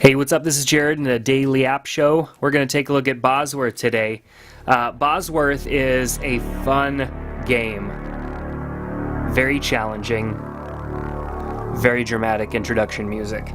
Hey, what's up? This is Jared in the Daily App Show. We're going to take a look at Bosworth today. Bosworth is a fun game. Very challenging. Very dramatic introduction music.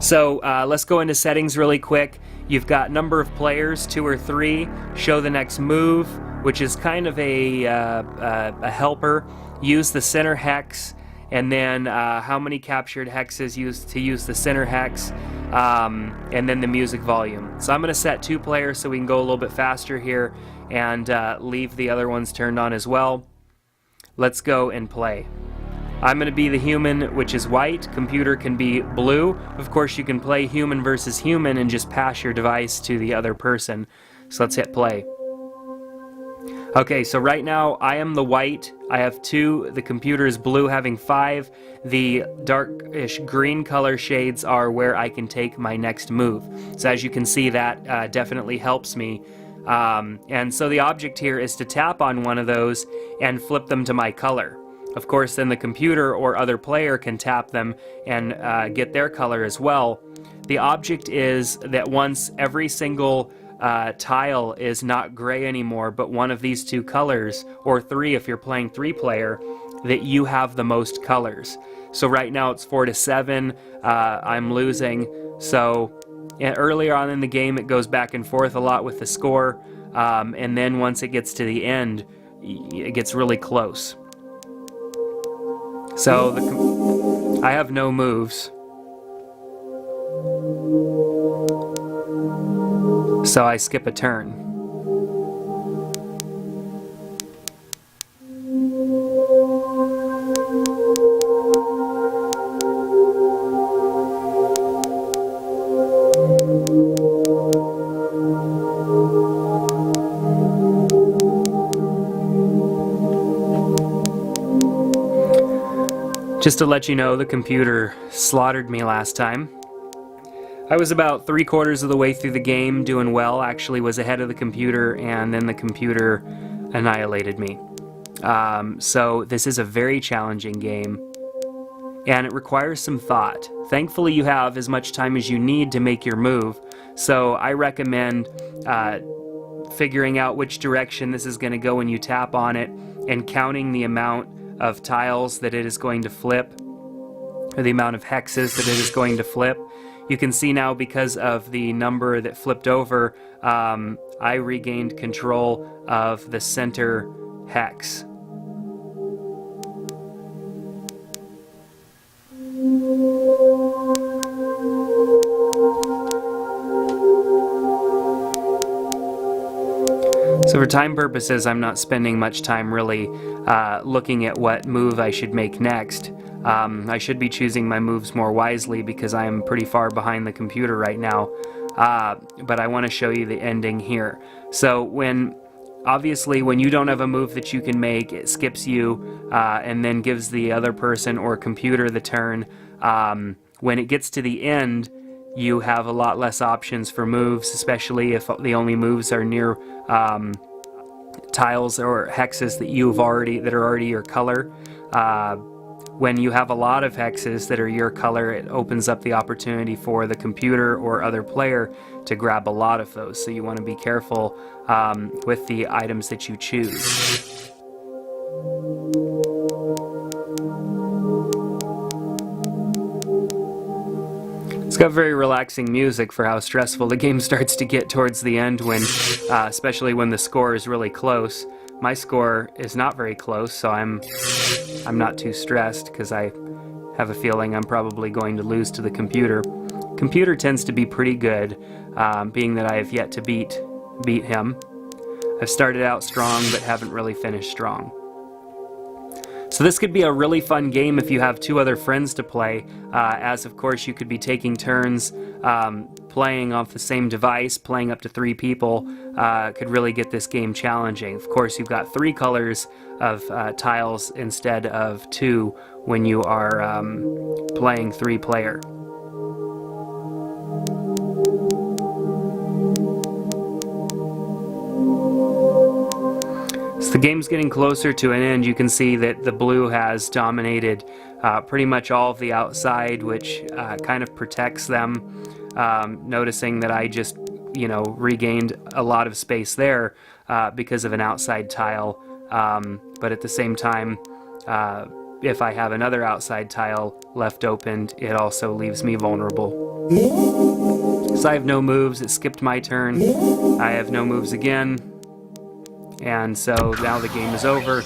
So let's go into settings really quick. You've got number of players, 2 or 3. Show the next move, which is kind of a helper. Use the center hex. And then how many captured hexes used to use the center hex, and then the music volume. So I'm going to set 2 players so we can go a little bit faster here and leave the other ones turned on as well. Let's go and play. I'm going to be the human, which is white. Computer can be blue. Of course, you can play human versus human and just pass your device to the other person. So let's hit play. Okay, so right now I am the white. I have 2. The computer is blue, having 5. The darkish green color shades are where I can take my next move. So as you can see, that definitely helps me. And so the object here is to tap on one of those and flip them to my color. Of course, then the computer or other player can tap them and get their color as well. The object is that once every single tile is not gray anymore, but one of these 2 colors, or 3 if you're playing 3-player, that you have the most colors. So right now it's 4-7. I'm losing. So earlier on in the game it goes back and forth a lot with the score, and then once it gets to the end, it gets really close. So I have no moves. So I skip a turn. Just to let you know, the computer slaughtered me last time. I was about 3/4 of the way through the game, doing well, actually was ahead of the computer, and then the computer annihilated me. So this is a very challenging game, and it requires some thought. Thankfully you have as much time as you need to make your move, so I recommend figuring out which direction this is going to go when you tap on it, and counting the amount of tiles that it is going to flip, or the amount of hexes that it is going to flip. You can see now, because of the number that flipped over, I regained control of the center hex. So for time purposes, I'm not spending much time really looking at what move I should make next. I should be choosing my moves more wisely because I am pretty far behind the computer right now. But I want to show you the ending here. So obviously when you don't have a move that you can make, it skips you and then gives the other person or computer the turn. When it gets to the end, you have a lot less options for moves, especially if the only moves are near tiles or hexes that are already your color. When you have a lot of hexes that are your color, it opens up the opportunity for the computer or other player to grab a lot of those. So you want to be careful with the items that you choose. It's got very relaxing music for how stressful the game starts to get towards the end, when, especially when the score is really close. My score is not very close, so I'm not too stressed because I have a feeling I'm probably going to lose to the computer. Computer tends to be pretty good, being that I have yet to beat him. I've started out strong but haven't really finished strong. So this could be a really fun game if you have 2 other friends to play, as of course you could be taking turns playing off the same device. Playing up to 3 people could really get this game challenging. Of course, you've got 3 colors of tiles instead of 2 when you are playing 3-player. As the game's getting closer to an end, you can see that the blue has dominated pretty much all of the outside, which kind of protects them. noticing that I just, regained a lot of space there because of an outside tile. But at the same time, if I have another outside tile left opened, it also leaves me vulnerable. So I have no moves. It skipped my turn. I have no moves again. And so now the game is over.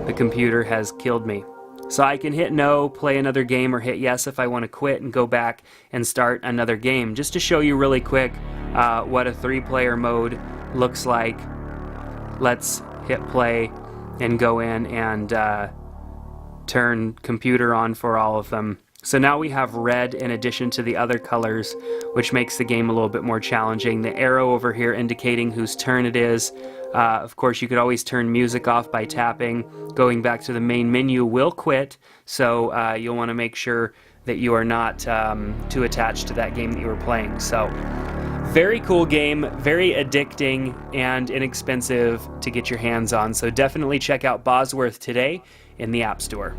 The computer has killed me. So I can hit no, play another game, or hit yes if I want to quit and go back and start another game. Just to show you really quick what a 3-player mode looks like, let's hit play and go in and turn computer on for all of them. So now we have red in addition to the other colors, which makes the game a little bit more challenging. The arrow over here indicating whose turn it is. Of course, you could always turn music off by tapping. Going back to the main menu will quit, so you'll want to make sure that you are not too attached to that game that you were playing. So, very cool game, very addicting, and inexpensive to get your hands on. So definitely check out Bosworth today in the App Store.